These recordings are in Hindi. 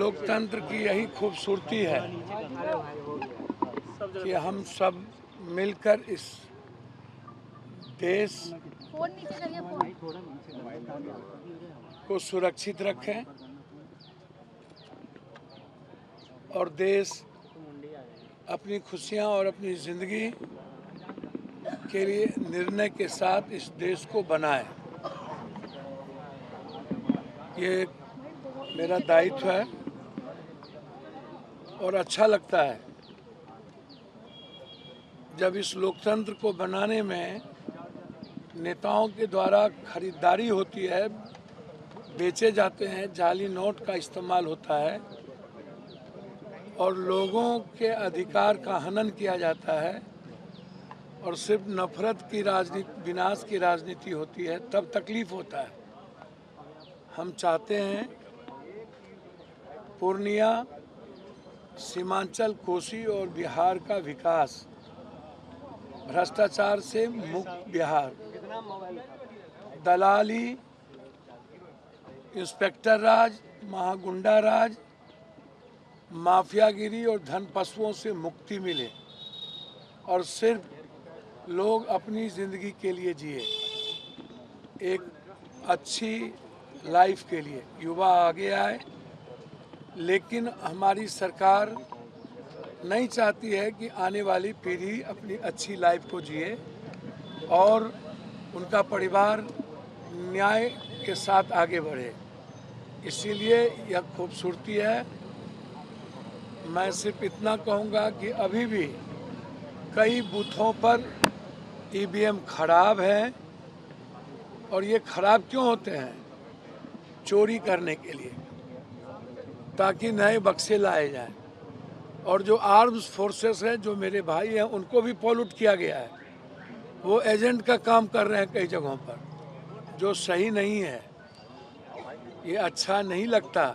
लोकतंत्र की यही खूबसूरती है कि हम सब मिलकर इस देश को सुरक्षित रखें और देश अपनी खुशियां और अपनी ज़िंदगी के लिए निर्णय के साथ इस देश को बनाए। ये मेरा दायित्व है और अच्छा लगता है जब इस लोकतंत्र को बनाने में नेताओं के द्वारा खरीदारी होती है, बेचे जाते हैं, जाली नोट का इस्तेमाल होता है और लोगों के अधिकार का हनन किया जाता है और सिर्फ नफरत की राजनीति, विनाश की राजनीति होती है, तब तकलीफ होता है। हम चाहते हैं पूर्णिया, सीमांचल, कोसी और बिहार का विकास, भ्रष्टाचार से मुक्त बिहार, दलाली, इंस्पेक्टर राज, महागुंडा राज, माफियागिरी और धन पशुओं से मुक्ति मिले और सिर्फ लोग अपनी ज़िंदगी के लिए जिए, एक अच्छी लाइफ के लिए युवा आगे आए। लेकिन हमारी सरकार नहीं चाहती है कि आने वाली पीढ़ी अपनी अच्छी लाइफ को जिए और उनका परिवार न्याय के साथ आगे बढ़े। इसीलिए यह खूबसूरती है। मैं सिर्फ इतना कहूँगा कि अभी भी कई बूथों पर ईवीएम खराब है और ये खराब क्यों होते हैं? चोरी करने के लिए, ताकि नए बक्से लाए जाएं। और जो आर्म्स फोर्सेस हैं, जो मेरे भाई हैं, उनको भी पॉल्यूट किया गया है। वो एजेंट का काम कर रहे हैं कई जगहों पर, जो सही नहीं है। ये अच्छा नहीं लगता।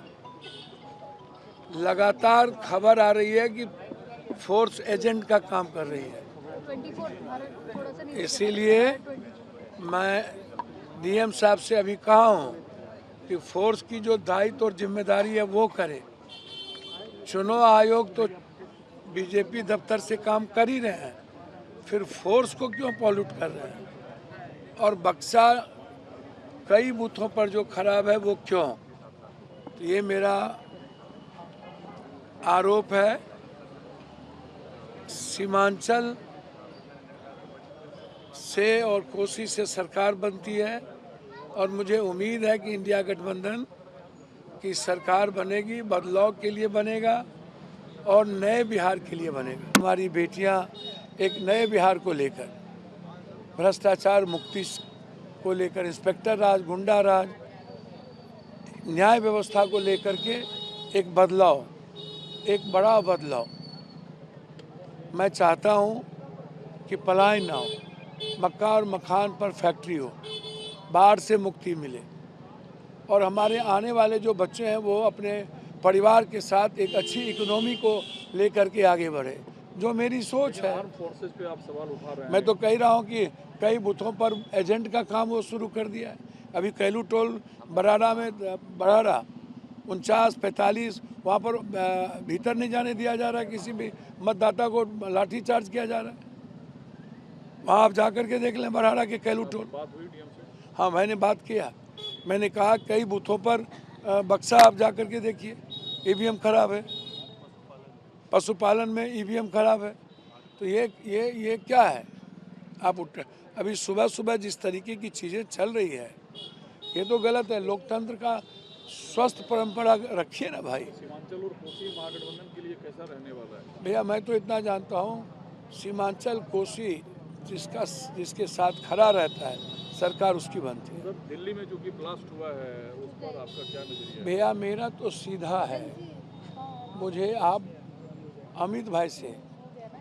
लगातार खबर आ रही है कि फोर्स एजेंट का काम कर रही है। इसीलिए मैं डीएम साहब से अभी कहा हूँ कि फोर्स की जो दायित्व और जिम्मेदारी है वो करे। चुनाव आयोग तो बीजेपी दफ्तर से काम कर ही रहे हैं, फिर फोर्स को क्यों पॉल्यूट कर रहे हैं? और बक्सा कई बूथों पर जो खराब है वो क्यों? तो ये मेरा आरोप है। सीमांचल से और कोसी से सरकार बनती है और मुझे उम्मीद है कि इंडिया गठबंधन की सरकार बनेगी, बदलाव के लिए बनेगा और नए बिहार के लिए बनेगा। हमारी बेटियां एक नए बिहार को लेकर, भ्रष्टाचार मुक्ति को लेकर, इंस्पेक्टर राज, गुंडा राज, न्याय व्यवस्था को लेकर के एक बदलाव, एक बड़ा बदलाव मैं चाहता हूं कि पलायन ना हो, मक्का और मखान पर फैक्ट्री हो, बाढ़ से मुक्ति मिले और हमारे आने वाले जो बच्चे हैं वो अपने परिवार के साथ एक अच्छी इकोनॉमी को लेकर के आगे बढ़े, जो मेरी सोच है। फोर्सेस पे आप सवाल उठा रहे हैं। मैं तो कह रहा हूँ कि कई बूथों पर एजेंट का काम वो शुरू कर दिया है। अभी कैलू टोल बराड़ा में, बराड़ा 49-45, वहाँ पर भीतर नहीं जाने दिया जा रहा है। किसी भी मतदाता को लाठी चार्ज किया जा रहा है। वहाँ आप जा कर के देख लें बराड़ा के कैलू टोल। बात हुई डीएम से? हाँ, मैंने बात किया। मैंने कहा कई बूथों पर बक्सा आप जा कर के देखिए, ईवीएम खराब है। पशुपालन में ईवीएम खराब है। तो ये क्या है? आप उठ, अभी सुबह सुबह जिस तरीके की चीज़ें चल रही है, ये तो गलत है। लोकतंत्र का स्वस्थ परंपरा रखिए ना भाई। सीमांचल और कोसी महागठबंधन के लिए कैसा रहने वाला है? भैया मैं तो इतना जानता हूँ, सीमांचल कोसी जिसके साथ खड़ा रहता है, सरकार उसकी बनती है। सर, दिल्ली में जो कि ब्लास्ट हुआ है उस पर आपका क्या नजरिया है? भैया मेरा तो सीधा है, मुझे आप अमित भाई से,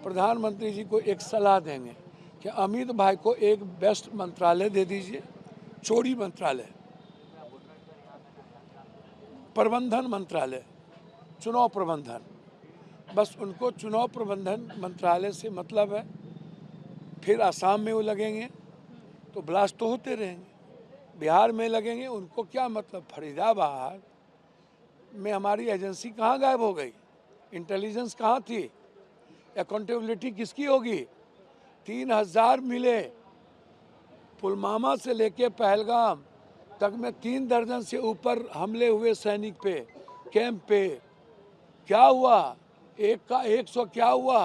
प्रधानमंत्री जी को एक सलाह देंगे कि अमित भाई को एक बेस्ट मंत्रालय दे दीजिए, चोरी मंत्रालय, प्रबंधन मंत्रालय, चुनाव प्रबंधन। बस उनको चुनाव प्रबंधन मंत्रालय से मतलब है। फिर आसाम में वो लगेंगे तो ब्लास्ट तो होते रहेंगे, बिहार में लगेंगे, उनको क्या मतलब? फरीदाबाद में हमारी एजेंसी कहाँ गायब हो गई? इंटेलिजेंस कहाँ थी? अकाउंटेबिलिटी किसकी होगी? 3000 मिले पुलवामा से लेके पहलगाम तक में 3 दर्जन से ऊपर हमले हुए सैनिक पे, कैंप पे। क्या हुआ? 1 का 100 क्या हुआ?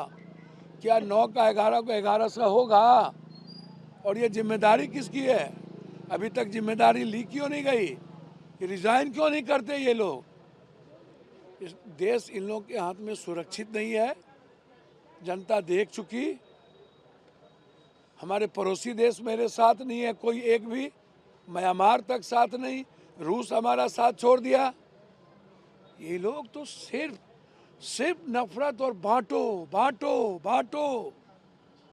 क्या 9 का 11 को 1100 होगा? और ये जिम्मेदारी किसकी है? अभी तक जिम्मेदारी ली क्यों नहीं गई? रिजाइन क्यों नहीं करते ये लोग? इस देश इन लोगों के हाथ में सुरक्षित नहीं है। जनता देख चुकी। हमारे पड़ोसी देश मेरे साथ नहीं है, कोई एक भी। म्यांमार तक साथ नहीं, रूस हमारा साथ छोड़ दिया। ये लोग तो सिर्फ नफरत और बांटो बांटो बांटो